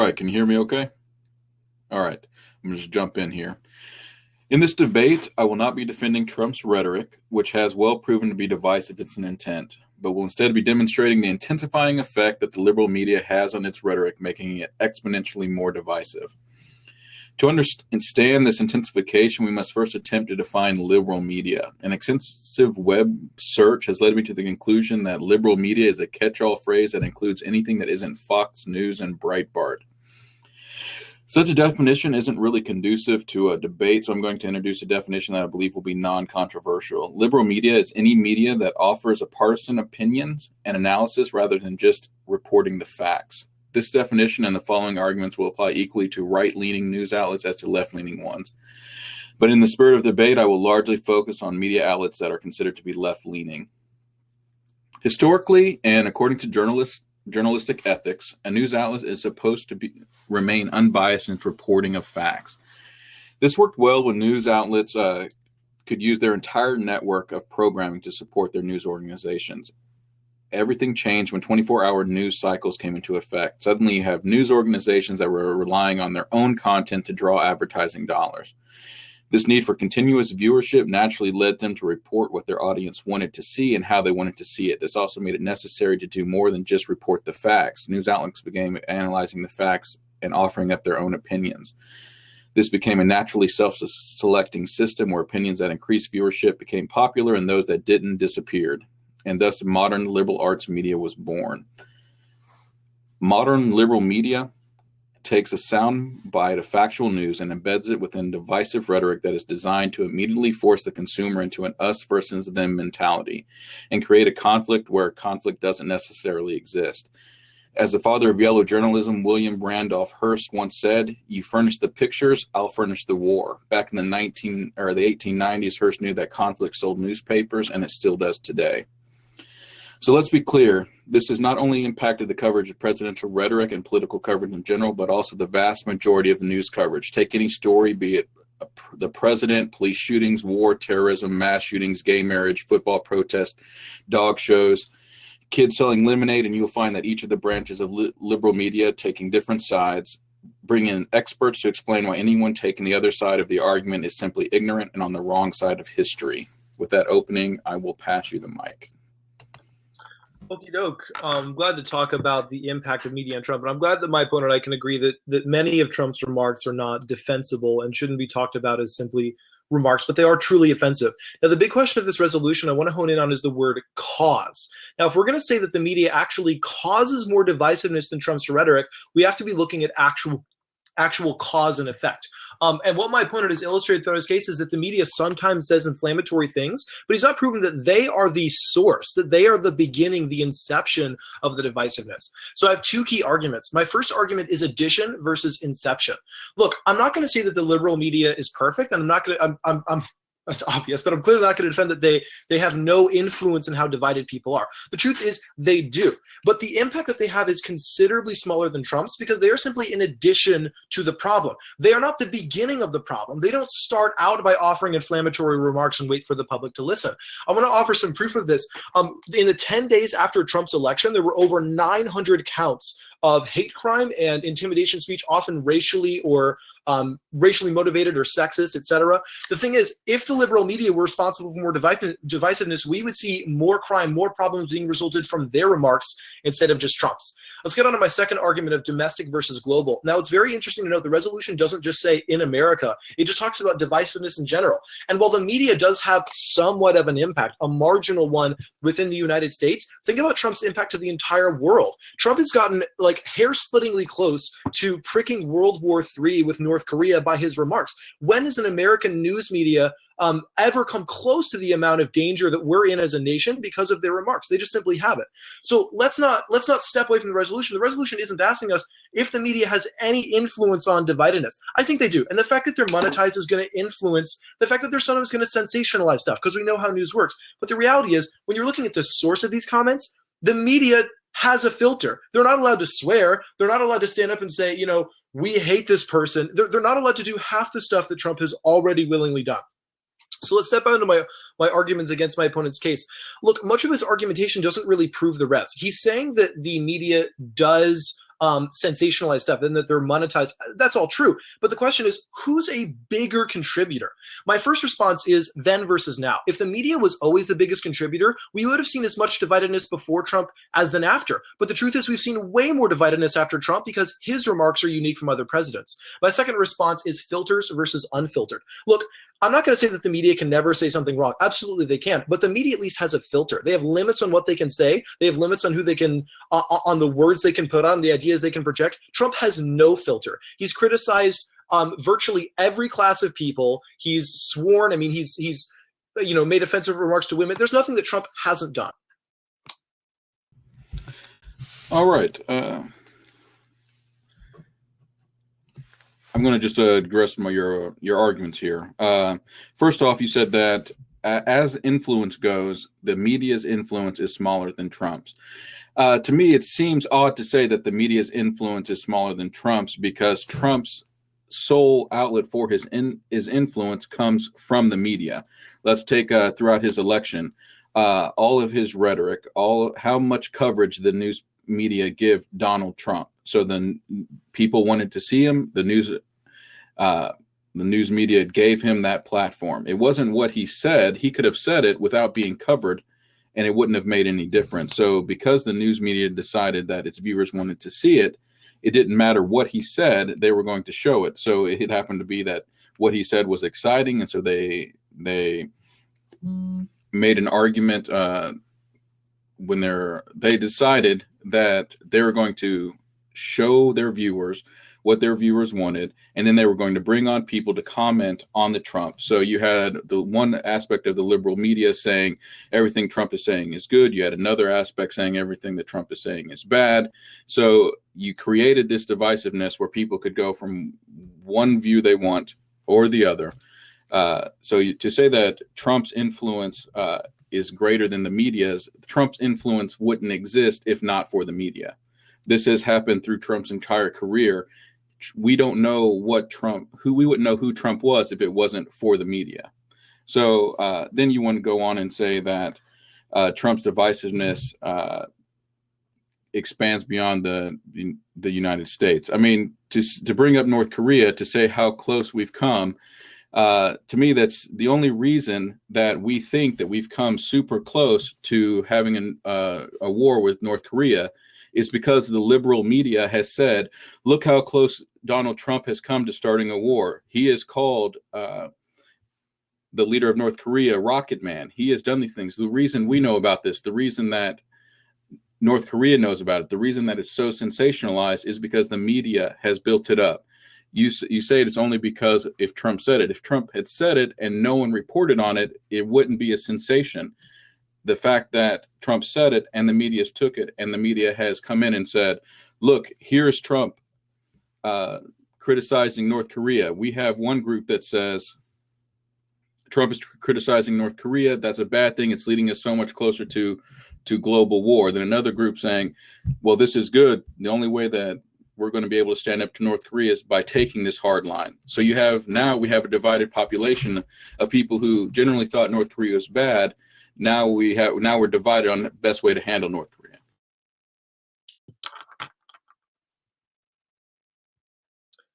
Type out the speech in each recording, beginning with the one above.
right, can you hear me okay? All right, I'm going to just jump in here. In this debate, I will not be defending Trump's rhetoric, which has well proven to be divisive in its intent, but will instead be demonstrating the intensifying effect that the liberal media has on its rhetoric, making it exponentially more divisive. To understand this intensification, we must first attempt to define liberal media. An extensive web search has led me to the conclusion that liberal media is a catch-all phrase that includes anything that isn't Fox News and Breitbart. Such a definition isn't really conducive to a debate, so I'm going to introduce a definition that I believe will be non-controversial. Liberal media is any media that offers a partisan opinions and analysis rather than just reporting the facts. This definition and the following arguments will apply equally to right-leaning news outlets as to left-leaning ones. But in the spirit of debate, I will largely focus on media outlets that are considered to be left-leaning. Historically, and according to journalistic ethics, a news outlet is supposed to remain unbiased in its reporting of facts. This worked well when news outlets could use their entire network of programming to support their news organizations. Everything changed when 24-hour news cycles came into effect. Suddenly you have news organizations that were relying on their own content to draw advertising dollars. This need for continuous viewership naturally led them to report what their audience wanted to see and how they wanted to see it. This also made it necessary to do more than just report the facts. News outlets began analyzing the facts and offering up their own opinions. This became a naturally self-selecting system where opinions that increased viewership became popular and those that didn't disappeared. And thus the modern liberal arts media was born. Modern liberal media takes a sound bite of factual news and embeds it within divisive rhetoric that is designed to immediately force the consumer into an us versus them mentality and create a conflict where conflict doesn't necessarily exist. As the father of yellow journalism, William Randolph Hearst once said, "You furnish the pictures, I'll furnish the war." Back in the 1890s, Hearst knew that conflict sold newspapers, and it still does today. So let's be clear, this has not only impacted the coverage of presidential rhetoric and political coverage in general, but also the vast majority of the news coverage. Take any story, be it the president, police shootings, war, terrorism, mass shootings, gay marriage, football protests, dog shows, kids selling lemonade, and you'll find that each of the branches of liberal media taking different sides, bring in experts to explain why anyone taking the other side of the argument is simply ignorant and on the wrong side of history. With that opening, I will pass you the mic. Okie doke. I'm glad to talk about the impact of media on Trump, and I'm glad that my opponent and I can agree that many of Trump's remarks are not defensible and shouldn't be talked about as simply remarks, but they are truly offensive. Now, the big question of this resolution I want to hone in on is the word cause. Now, if we're going to say that the media actually causes more divisiveness than Trump's rhetoric, we have to be looking at actual cause and effect. And what my opponent has illustrated throughout his case is that the media sometimes says inflammatory things, but he's not proven that they are the source, that they are the beginning, the inception of the divisiveness. So I have two key arguments. My first argument is addition versus inception. Look, I'm not going to say that the liberal media is perfect, and I'm not going to, that's obvious, but I'm clearly not going to defend that they have no influence in how divided people are. The truth is they do. But the impact that they have is considerably smaller than Trump's because they are simply in addition to the problem. They are not the beginning of the problem. They don't start out by offering inflammatory remarks and wait for the public to listen. I want to offer some proof of this. In the 10 days after Trump's election, there were over 900 counts of hate crime and intimidation speech, often racially motivated or sexist, etc. The thing is, if the liberal media were responsible for more divisiveness, we would see more crime, more problems being resulted from their remarks instead of just Trump's. Let's get on to my second argument of domestic versus global. Now, it's very interesting to note the resolution doesn't just say in America. It just talks about divisiveness in general. And while the media does have somewhat of an impact, a marginal one within the United States, think about Trump's impact to the entire world. Trump has gotten like hair-splittingly close to pricking World War III with North Korea by his remarks. When has an American news media ever come close to the amount of danger that we're in as a nation because of their remarks? They just simply haven't. So let's not step away from the resolution. The resolution isn't asking us if the media has any influence on dividedness. I think they do. And the fact that they're monetized is going to influence the fact that they're sometimes going to sensationalize stuff because we know how news works. But the reality is, when you're looking at the source of these comments, the media has a filter. They're not allowed to swear. They're not allowed to stand up and say, we hate this person. They're not allowed to do half the stuff that Trump has already willingly done. So let's step into my arguments against my opponent's case. Look, much of his argumentation doesn't really prove the rest. He's saying that the media does sensationalized stuff and that they're monetized. That's all true. But the question is, who's a bigger contributor? My first response is then versus now. If the media was always the biggest contributor, we would have seen as much dividedness before Trump as then after. But the truth is we've seen way more dividedness after Trump because his remarks are unique from other presidents. My second response is filters versus unfiltered. Look, I'm not going to say that the media can never say something wrong. Absolutely they can. But the media at least has a filter. They have limits on what they can say. They have limits on who they can, on the words they can put on, the ideas they can project. Trump has no filter. He's criticized virtually every class of people. He's sworn. I mean, he's made offensive remarks to women. There's nothing that Trump hasn't done. All right. I'm going to just address your arguments here. First off, you said that as influence goes, the media's influence is smaller than Trump's. To me, it seems odd to say that the media's influence is smaller than Trump's because Trump's sole outlet for his influence comes from the media. Let's take throughout his election, all of his rhetoric, how much coverage the news media give Donald Trump. So then people wanted to see him. The news media gave him that platform. It wasn't what he said. He could have said it without being covered, and it wouldn't have made any difference. So because the news media decided that its viewers wanted to see it, it didn't matter what he said, they were going to show it. So it happened to be that what he said was exciting, and so they made an argument when they decided that they were going to show their viewers what their viewers wanted, and then they were going to bring on people to comment on the Trump. So you had the one aspect of the liberal media saying everything Trump is saying is good. You had another aspect saying everything that Trump is saying is bad. So you created this divisiveness where people could go from one view they want or the other. To say that Trump's influence is greater than the media's, Trump's influence wouldn't exist if not for the media. This has happened through Trump's entire career. We don't know we wouldn't know who Trump was if it wasn't for the media. So then you want to go on and say that Trump's divisiveness expands beyond the United States. I mean, to bring up North Korea, to say how close we've come, to me, that's the only reason that we think that we've come super close to having a war with North Korea is because the liberal media has said, look how close Donald Trump has come to starting a war. He has called the leader of North Korea Rocket Man. He has done these things. The reason we know about this, the reason that North Korea knows about it, the reason that it's so sensationalized is because the media has built it up. You say it's only because if Trump said it. If Trump had said it and no one reported on it, it wouldn't be a sensation. The fact that Trump said it and the media took it and the media has come in and said, look, here's Trump criticizing North Korea. We have one group that says Trump is criticizing North Korea. That's a bad thing. It's leading us so much closer to global war. Then another group saying, well, this is good. The only way that we're going to be able to stand up to North Korea is by taking this hard line. So we have a divided population of people who generally thought North Korea was bad. Now we're divided on the best way to handle North Korea.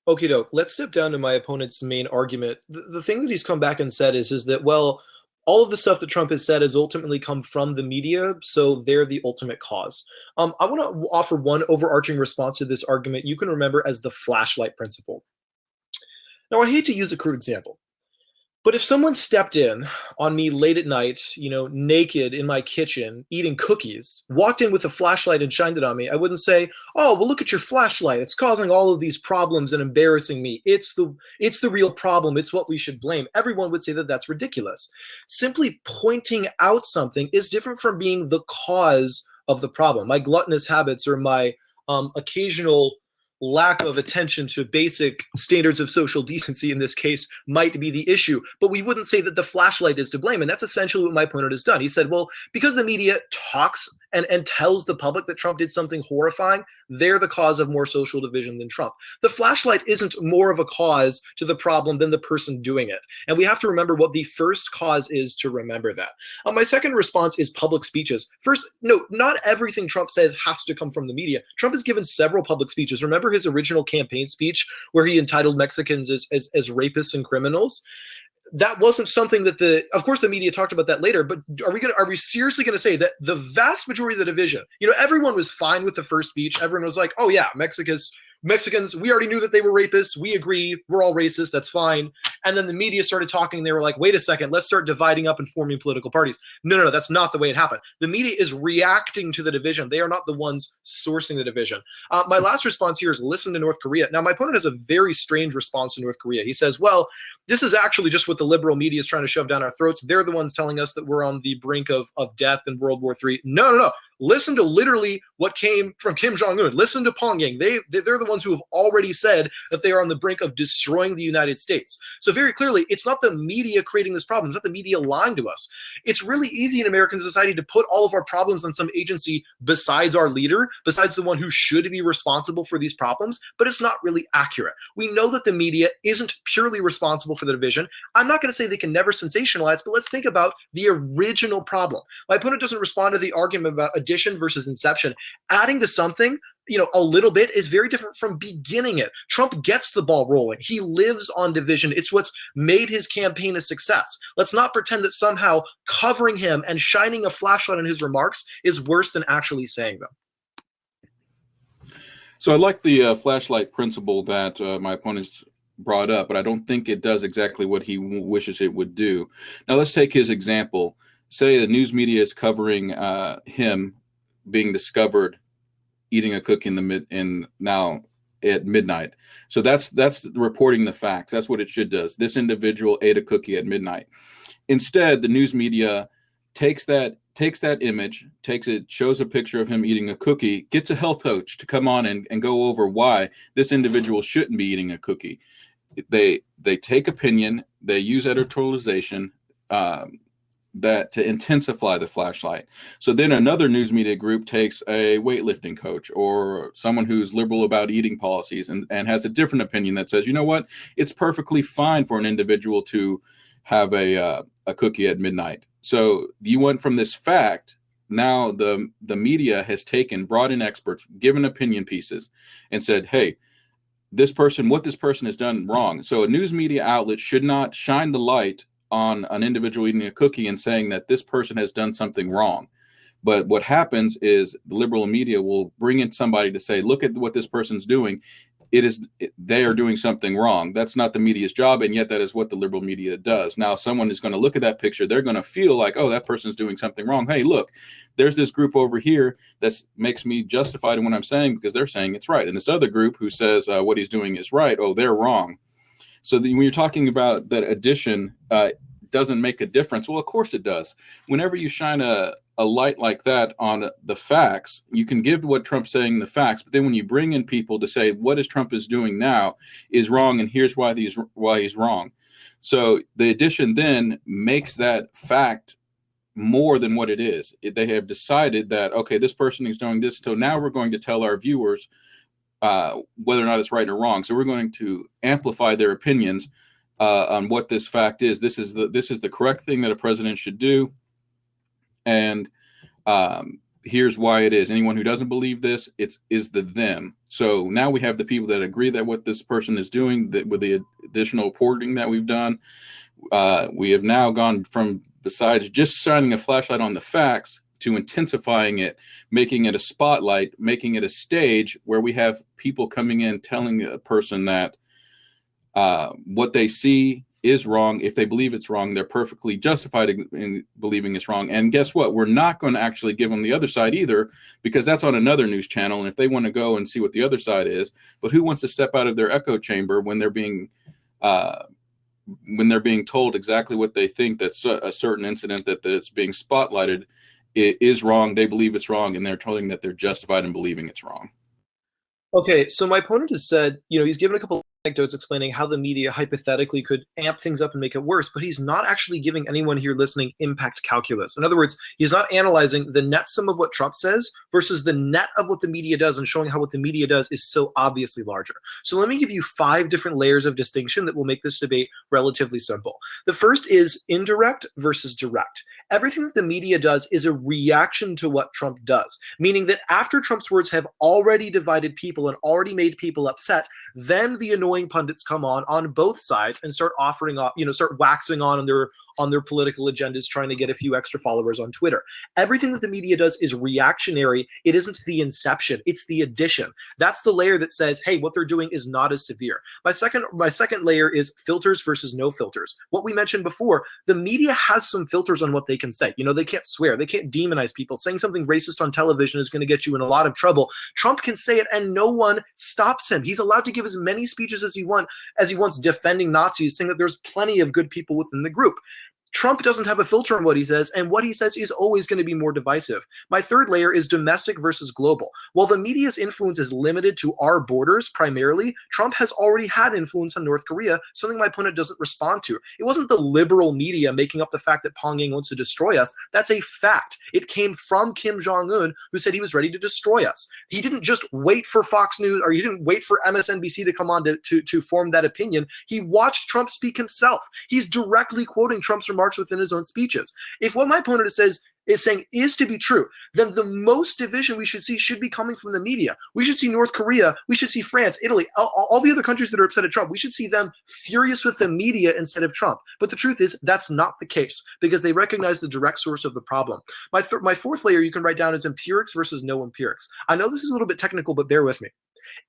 Okay, doke. Let's step down to my opponent's main argument. The thing that he's come back and said is that, well, all of the stuff that Trump has said has ultimately come from the media, so they're the ultimate cause. I want to offer one overarching response to this argument you can remember as the flashlight principle. Now, I hate to use a crude example, but if someone stepped in on me late at night, naked in my kitchen, eating cookies, walked in with a flashlight and shined it on me, I wouldn't say, oh, well, look at your flashlight. It's causing all of these problems and embarrassing me. It's the real problem. It's what we should blame. Everyone would say that that's ridiculous. Simply pointing out something is different from being the cause of the problem. My gluttonous habits or my occasional lack of attention to basic standards of social decency in this case might be the issue, but we wouldn't say that the flashlight is to blame. And that's essentially what my opponent has done. He said, well, because the media talks and tells the public that Trump did something horrifying, they're the cause of more social division than Trump. The flashlight isn't more of a cause to the problem than the person doing it. And we have to remember what the first cause is to remember that. My second response is public speeches. First, no, not everything Trump says has to come from the media. Trump has given several public speeches. Remember his original campaign speech where he entitled Mexicans as rapists and criminals? That wasn't something that of course the media talked about that later, but are we seriously going to say that the vast majority of the division, everyone was fine with the first speech. Everyone was like, oh yeah, Mexicans, we already knew that they were rapists. We agree. We're all racist. That's fine. And then the media started talking. They were like, wait a second, let's start dividing up and forming political parties. No, that's not the way it happened. The media is reacting to the division. They are not the ones sourcing the division. My last response here is listen to North Korea. Now, my opponent has a very strange response to North Korea. He says, well, this is actually just what the liberal media is trying to shove down our throats. They're the ones telling us that we're on the brink of death in World War III. No. Listen to literally what came from Kim Jong-un. Listen to Pyongyang. They're the ones who have already said that they are on the brink of destroying the United States. So very clearly, it's not the media creating this problem. It's not the media lying to us. It's really easy in American society to put all of our problems on some agency besides our leader, besides the one who should be responsible for these problems, but it's not really accurate. We know that the media isn't purely responsible for the division. I'm not going to say they can never sensationalize, but let's think about the original problem. My opponent doesn't respond to the argument about addition versus inception. Adding to something, a little bit is very different from beginning it. Trump gets the ball rolling. He lives on division. It's what's made his campaign a success. Let's not pretend that somehow covering him and shining a flashlight on his remarks is worse than actually saying them. So I like the flashlight principle that my opponent's brought up, but I don't think it does exactly what he wishes it would do. Now let's take his example. Say the news media is covering him being discovered eating a cookie now at midnight. So that's reporting the facts. That's what it should do. This individual ate a cookie at midnight. Instead, the news media takes that image, shows a picture of him eating a cookie, gets a health coach to come on and go over why this individual shouldn't be eating a cookie. They take opinion, they use editorialization, that to intensify the flashlight. So then another news media group takes a weightlifting coach or someone who's liberal about eating policies and has a different opinion that says, you know what, it's perfectly fine for an individual to have a cookie at midnight. So you went from this fact, now the media has brought in experts, given opinion pieces and said, hey, what this person has done wrong. So a news media outlet should not shine the light on an individual eating a cookie and saying that this person has done something wrong. But what happens is the liberal media will bring in somebody to say, look at what this person's doing. They are doing something wrong. That's not the media's job, and yet that is what the liberal media does. Now, someone is going to look at that picture. They're going to feel like, oh, that person's doing something wrong. Hey, look, there's this group over here that makes me justified in what I'm saying because they're saying it's right. And this other group who says what he's doing is right, oh, they're wrong. So when you're talking about that addition doesn't make a difference, well, of course it does. Whenever you shine a light like that on the facts, you can give what Trump's saying the facts, but then when you bring in people to say what is Trump is doing now is wrong, and here's why he's wrong. So the addition then makes that fact more than what it is. They have decided that, okay, this person is doing this, so now we're going to tell our viewers whether or not it's right or wrong. So we're going to amplify their opinions on what this fact is. This is the correct thing that a president should do, and here's why it is. Anyone who doesn't believe this, is the them. So now we have the people that agree that what this person is doing, that with the additional reporting that we've done, we have now gone from, besides just shining a flashlight on the facts, to intensifying it, making it a spotlight, making it a stage where we have people coming in telling a person that what they see is wrong. If they believe it's wrong, they're perfectly justified in believing it's wrong. And guess what? We're not going to actually give them the other side either, because that's on another news channel. And if they want to go and see what the other side is, but who wants to step out of their echo chamber when they're being told exactly what they think, that's a certain incident that's being spotlighted is wrong, they believe it's wrong, and they're telling that they're justified in believing it's wrong. Okay, so my opponent has said, he's given a couple anecdotes explaining how the media hypothetically could amp things up and make it worse, but he's not actually giving anyone here listening impact calculus. In other words, he's not analyzing the net sum of what Trump says versus the net of what the media does and showing how what the media does is so obviously larger. So let me give you 5 different layers of distinction that will make this debate relatively simple. The first is indirect versus direct. Everything that the media does is a reaction to what Trump does, meaning that after Trump's words have already divided people and already made people upset, then the annoying pundits come on both sides and start offering up, start waxing on their political agendas, trying to get a few extra followers on Twitter. Everything that the media does is reactionary. It isn't the inception, it's the addition. That's the layer that says, hey, what they're doing is not as severe. My second layer is filters versus no filters. What we mentioned before, the media has some filters on what they can say. They can't swear, they can't demonize people. Saying something racist on television is going to get you in a lot of trouble. Trump can say it and no one stops him. He's allowed to give as many speeches as he wants defending Nazis, saying that there's plenty of good people within the group. Trump doesn't have a filter on what he says, and what he says is always going to be more divisive. My third layer is domestic versus global. While the media's influence is limited to our borders primarily, Trump has already had influence on North Korea, something my opponent doesn't respond to. It wasn't the liberal media making up the fact that Pyongyang wants to destroy us. That's a fact. It came from Kim Jong-un, who said he was ready to destroy us. He didn't just wait for Fox News, or he didn't wait for MSNBC to come on to form that opinion. He watched Trump speak himself. He's directly quoting Trump's remarks within his own speeches. If what my opponent is saying is to be true, then the most division we should see should be coming from the media. We should see North Korea, we should see France, Italy, all the other countries that are upset at Trump. We should see them furious with the media instead of Trump. But the truth is that's not the case because they recognize the direct source of the problem. My fourth layer you can write down is empirics versus no empirics. I know this is a little bit technical, but bear with me.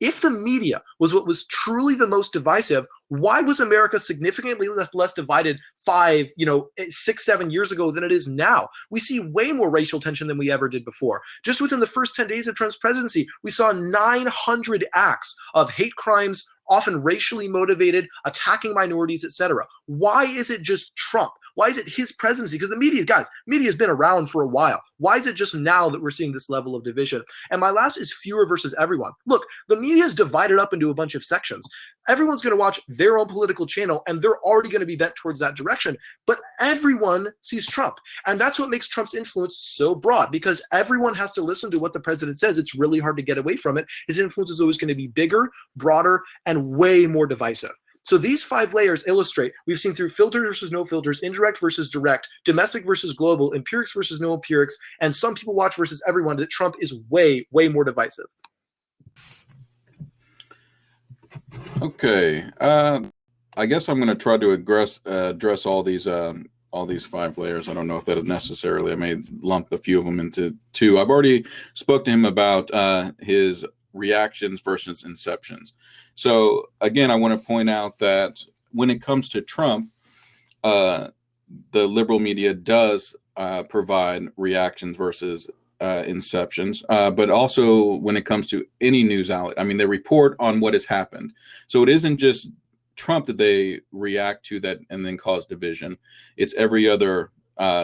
If the media was what was truly the most divisive, why was America significantly less divided 6, 7 years ago than it is now? We see way more racial tension than we ever did before. Just within the first 10 days of Trump's presidency, we saw 900 acts of hate crimes, often racially motivated, attacking minorities, etc. Why is it just Trump? Why is it his presidency? Because the media has been around for a while. Why is it just now that we're seeing this level of division? And my last is fewer versus everyone. Look, the media is divided up into a bunch of sections. Everyone's going to watch their own political channel, and they're already going to be bent towards that direction. But everyone sees Trump. And that's what makes Trump's influence so broad, because everyone has to listen to what the president says. It's really hard to get away from it. His influence is always going to be bigger, broader, and way more divisive. So these 5 layers illustrate, we've seen through filters versus no filters, indirect versus direct, domestic versus global, empirics versus no empirics, and some people watch versus everyone, that Trump is way, way more divisive. Okay. I guess I'm going to try to address all these 5 layers. I don't know if that necessarily, I may lump a few of them into 2. I've already spoke to him about his reactions versus inceptions. So again, I want to point out that when it comes to Trump, the liberal media does provide reactions versus inceptions, but also when it comes to any news outlet, I mean, they report on what has happened. So it isn't just Trump that they react to that and then cause division. It's every other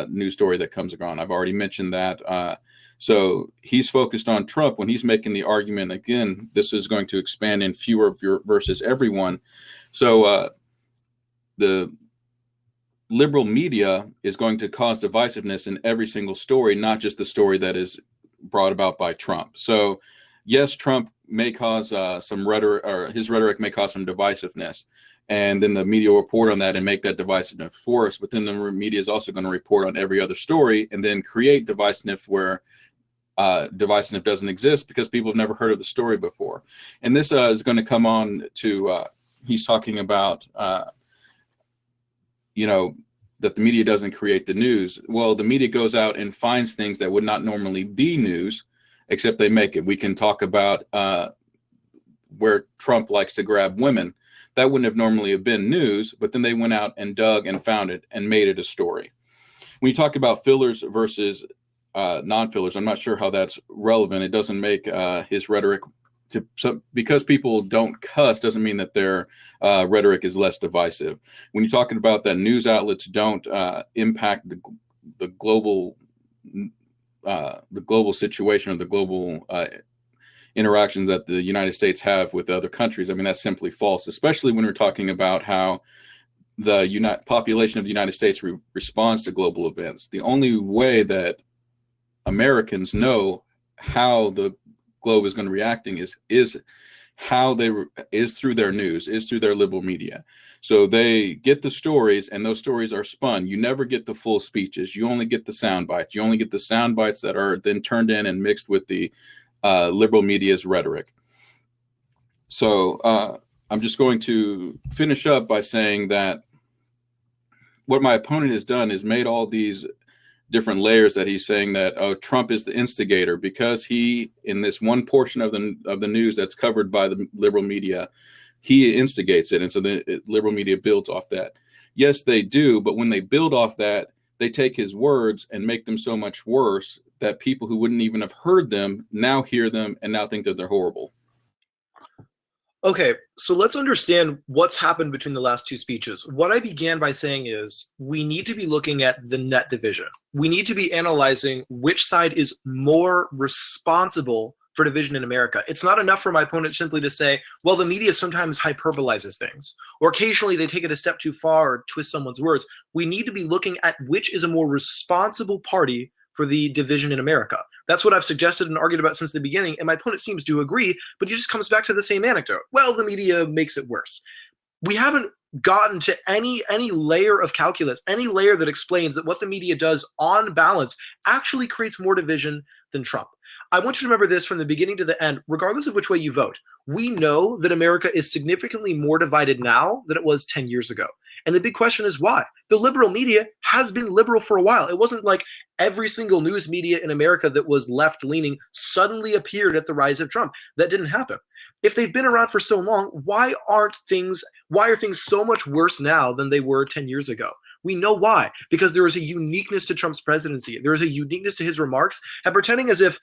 news story that comes around. I've already mentioned that. So he's focused on Trump when he's making the argument, again, this is going to expand in fewer versus everyone. So the liberal media is going to cause divisiveness in every single story, not just the story that is brought about by Trump. So yes, Trump may cause some rhetoric, or his rhetoric may cause some divisiveness. And then the media will report on that and make that divisiveness for us. But then the media is also going to report on every other story and then create divisiveness where divisiveness doesn't exist because people have never heard of the story before. And this is going to come on to, he's talking about, that the media doesn't create the news. Well, the media goes out and finds things that would not normally be news, except they make it. We can talk about where Trump likes to grab women. That wouldn't have normally have been news, but then they went out and dug and found it and made it a story. When you talk about fillers versus non-fillers, I'm not sure how that's relevant. It doesn't make his rhetoric because people don't cuss doesn't mean that their rhetoric is less divisive. When you're talking about that news outlets don't impact the global situation or the global interactions that the United States have with other countries. I mean, that's simply false, especially when we're talking about how the population of the United States responds to global events. The only way that Americans know how the globe is going to be reacting is through their news, is through their liberal media. So they get the stories, and those stories are spun. You never get the full speeches. You only get the sound bites. You only get the sound bites that are then turned in and mixed with the liberal media's rhetoric. So I'm just going to finish up by saying that what my opponent has done is made all these different layers that he's saying that, oh, Trump is the instigator because he, in this one portion of the news that's covered by the liberal media, he instigates it. And so the liberal media builds off that. Yes, they do. But when they build off that, they take his words and make them so much worse that people who wouldn't even have heard them now hear them and now think that they're horrible. Okay, so let's understand what's happened between the last two speeches. What I began by saying is we need to be looking at the net division. We need to be analyzing which side is more responsible for division in America. It's not enough for my opponent simply to say, well, the media sometimes hyperbolizes things, or occasionally they take it a step too far or twist someone's words. We need to be looking at which is a more responsible party for the division in America. That's what I've suggested and argued about since the beginning, and my opponent seems to agree, but he just comes back to the same anecdote. Well, the media makes it worse. We haven't gotten to any layer of calculus, any layer that explains that what the media does on balance actually creates more division than Trump. I want you to remember this from the beginning to the end, regardless of which way you vote. We know that America is significantly more divided now than it was 10 years ago. And the big question is why? The liberal media has been liberal for a while. It wasn't like every single news media in America that was left-leaning suddenly appeared at the rise of Trump. That didn't happen. If they've been around for so long, why are things so much worse now than they were 10 years ago? We know why. Because there is a uniqueness to Trump's presidency. There is a uniqueness to his remarks, and pretending as if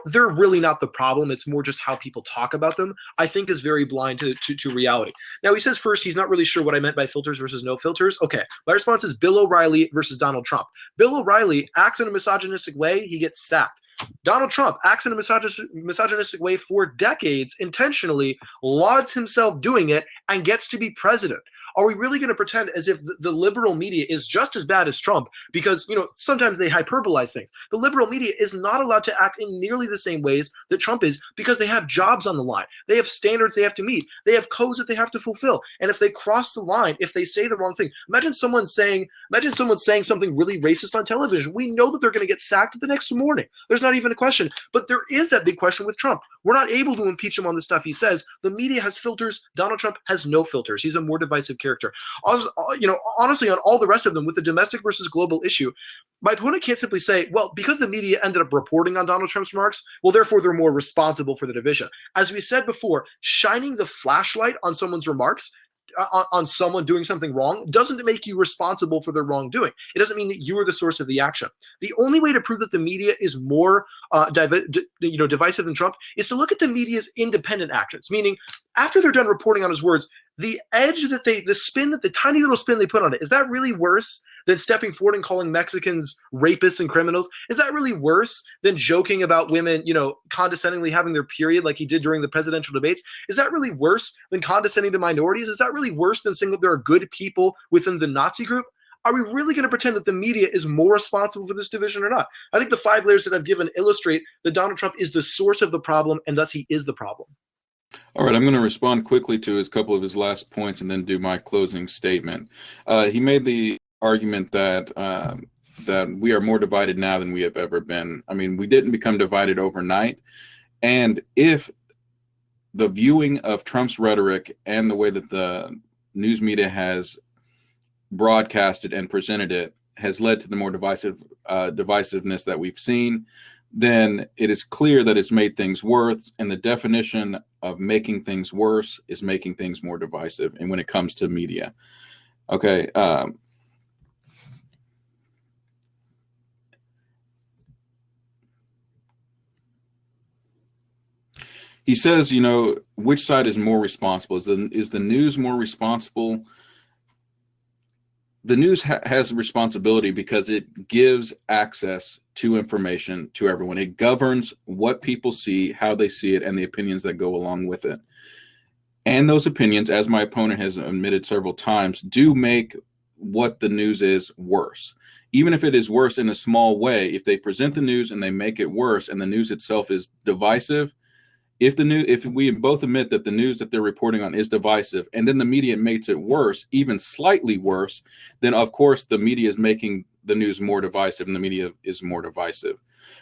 they're really not the problem. It's more just how people talk about them, I think is very blind to reality. Now, he says first he's not really sure what I meant by filters versus no filters. Okay, my response is Bill O'Reilly versus Donald Trump. Bill O'Reilly acts in a misogynistic way, he gets sacked. Donald Trump acts in a misogynistic way for decades, intentionally, lauds himself doing it, and gets to be president. Are we really going to pretend as if the liberal media is just as bad as Trump? Because, sometimes they hyperbolize things. The liberal media is not allowed to act in nearly the same ways that Trump is because they have jobs on the line. They have standards they have to meet. They have codes that they have to fulfill. And if they cross the line, if they say the wrong thing, imagine someone saying something really racist on television. We know that they're going to get sacked the next morning. There's not even a question. But there is that big question with Trump. We're not able to impeach him on the stuff he says. The media has filters. Donald Trump has no filters. He's a more divisive character. Honestly, on all the rest of them, with the domestic versus global issue, my opponent can't simply say, well, because the media ended up reporting on Donald Trump's remarks, well, therefore they're more responsible for the division. As we said before, shining the flashlight on someone's remarks, on someone doing something wrong, doesn't make you responsible for their wrongdoing. It doesn't mean that you are the source of the action. The only way to prove that the media is more divisive than Trump is to look at the media's independent actions, meaning after they're done reporting on his words, the edge that the tiny little spin they put on it, is that really worse than stepping forward and calling Mexicans rapists and criminals? Is that really worse than joking about women, condescendingly having their period like he did during the presidential debates? Is that really worse than condescending to minorities? Is that really worse than saying that there are good people within the Nazi group? Are we really going to pretend that the media is more responsible for this division or not? I think the 5 layers that I've given illustrate that Donald Trump is the source of the problem, and thus he is the problem. All right, I'm going to respond quickly to a couple of his last points and then do my closing statement. He made the argument that we are more divided now than we have ever been. I mean, we didn't become divided overnight. And if the viewing of Trump's rhetoric and the way that the news media has broadcasted and presented it has led to the more divisiveness that we've seen, then it is clear that it's made things worse. And the definition of making things worse is making things more divisive. And when it comes to media, okay. He says, which side is more responsible? Is the news more responsible? the news has a responsibility because it gives access to information to everyone. It governs what people see, how they see it, and the opinions that go along with it. And those opinions, as my opponent has admitted several times, do make what the news is worse. Even if it is worse in a small way, if they present the news and they make it worse and the news itself is divisive, if we both admit that the news that they're reporting on is divisive, and then the media makes it worse, even slightly worse, then of course the media is making the news more divisive, and the media is more divisive.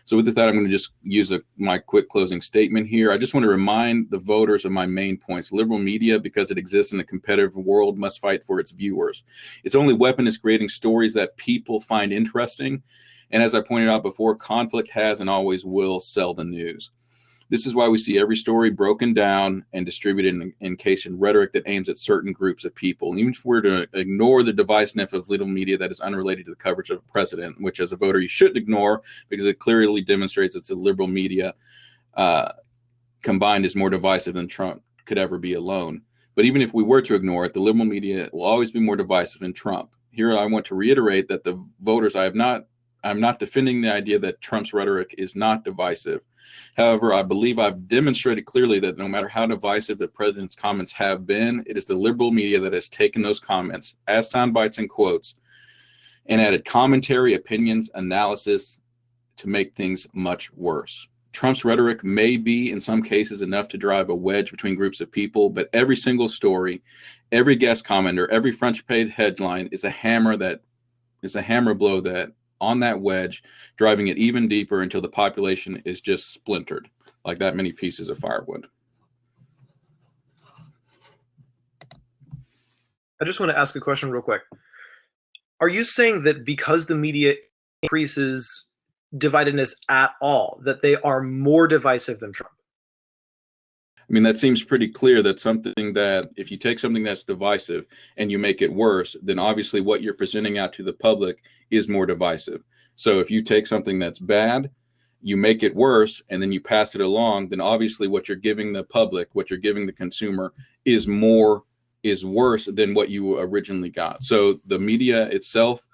So with that, I'm going to just use my quick closing statement here. I just want to remind the voters of my main points. Liberal media, because it exists in a competitive world, must fight for its viewers. Its only weapon is creating stories that people find interesting. And as I pointed out before, conflict has and always will sell the news. This is why we see every story broken down and distributed in case in rhetoric that aims at certain groups of people. Even if we're to ignore the divisiveness of liberal media that is unrelated to the coverage of a president, which as a voter you shouldn't ignore because it clearly demonstrates that the liberal media combined is more divisive than Trump could ever be alone. But even if we were to ignore it, the liberal media will always be more divisive than Trump. Here I want to reiterate that the voters, I'm not defending the idea that Trump's rhetoric is not divisive. However, I believe I've demonstrated clearly that no matter how divisive the president's comments have been, it is the liberal media that has taken those comments as sound bites and quotes and added commentary, opinions, analysis to make things much worse. Trump's rhetoric may be, in some cases, enough to drive a wedge between groups of people, but every single story, every guest commenter, every front-page headline is a hammer blow that on that wedge, driving it even deeper until the population is just splintered, like that many pieces of firewood. I just want to ask a question real quick. Are you saying that because the media increases dividedness at all, that they are more divisive than Trump? I mean, that seems pretty clear that something that if you take something that's divisive and you make it worse, then obviously what you're presenting out to the public is more divisive. So if you take something that's bad, you make it worse, and then you pass it along, then obviously what you're giving the public, what you're giving the consumer is worse than what you originally got. So the media itself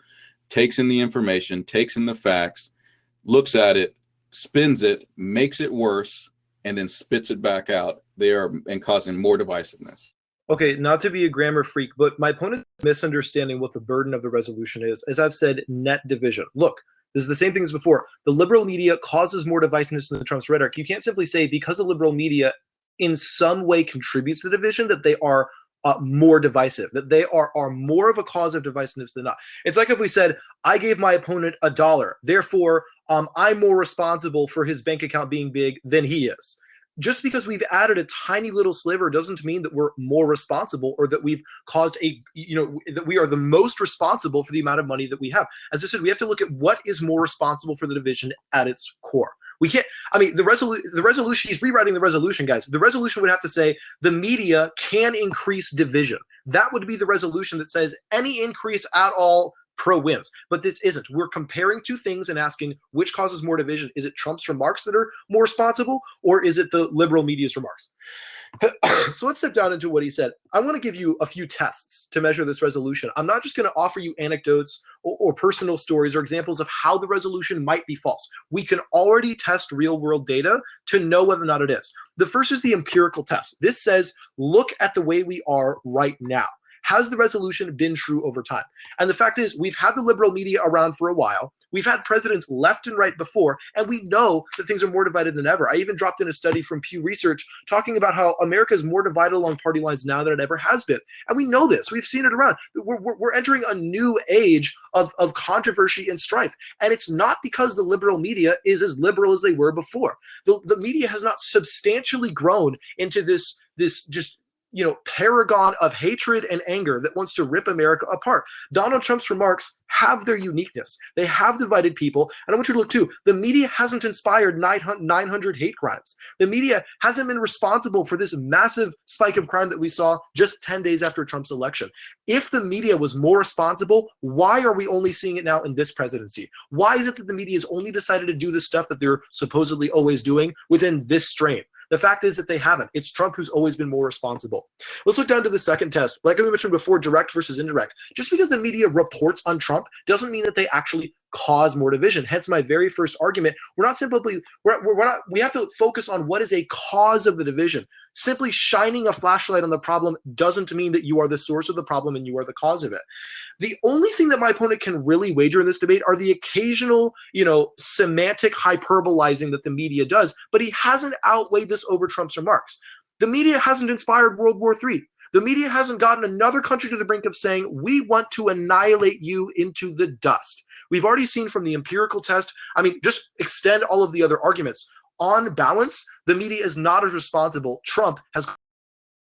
takes in the information, takes in the facts, looks at it, spins it, makes it worse, and then spits it back out. They are and causing more divisiveness. Okay, not to be a grammar freak, but my opponent is misunderstanding what the burden of the resolution is. As I've said, net division. Look, this is the same thing as before. The liberal media causes more divisiveness than Trump's rhetoric. You can't simply say because the liberal media in some way contributes to the division that they are more divisive, that they are more of a cause of divisiveness than not. It's like if we said, I gave my opponent $1, therefore I'm more responsible for his bank account being big than he is. Just because we've added a tiny little sliver doesn't mean that we're more responsible or that we've caused that we are the most responsible for the amount of money that we have. As I said, we have to look at what is more responsible for the division at its core. We can't, I mean, the resolution, he's rewriting the resolution, guys. The resolution would have to say the media can increase division. That would be the resolution that says any increase at all pro-wins. But this isn't. We're comparing two things and asking which causes more division. Is it Trump's remarks that are more responsible, or is it the liberal media's remarks? So let's step down into what he said. I want to give you a few tests to measure this resolution. I'm not just going to offer you anecdotes or personal stories or examples of how the resolution might be false. We can already test real-world data to know whether or not it is. The first is the empirical test. This says, look at the way we are right now. Has the resolution been true over time? And the fact is, we've had the liberal media around for a while. We've had presidents left and right before, and we know that things are more divided than ever. I even dropped in a study from Pew Research talking about how America is more divided along party lines now than it ever has been. And we know this. We've seen it around. We're entering a new age of controversy and strife. And it's not because the liberal media is as liberal as they were before. The media has not substantially grown into this just paragon of hatred and anger that wants to rip America apart. Donald Trump's remarks have their uniqueness. They have divided people. And I want you to look too. The media hasn't inspired 900 hate crimes. The media hasn't been responsible for this massive spike of crime that we saw just 10 days after Trump's election. If the media was more responsible, why are we only seeing it now in this presidency? Why is it that the media has only decided to do the stuff that they're supposedly always doing within this strain? The fact is that they haven't. It's Trump who's always been more responsible. Let's look down to the second test. Like I mentioned before, direct versus indirect. Just because the media reports on Trump doesn't mean that they actually cause more division. Hence my very first argument. We have to focus on what is a cause of the division. Simply shining a flashlight on the problem doesn't mean that you are the source of the problem and you are the cause of it. The only thing that my opponent can really wager in this debate are the occasional, semantic hyperbolizing that the media does, but he hasn't outweighed this over Trump's remarks. The media hasn't inspired World War III. The media hasn't gotten another country to the brink of saying, we want to annihilate you into the dust. We've already seen from the empirical test, just extend all of the other arguments. On balance, the media is not as responsible. Trump has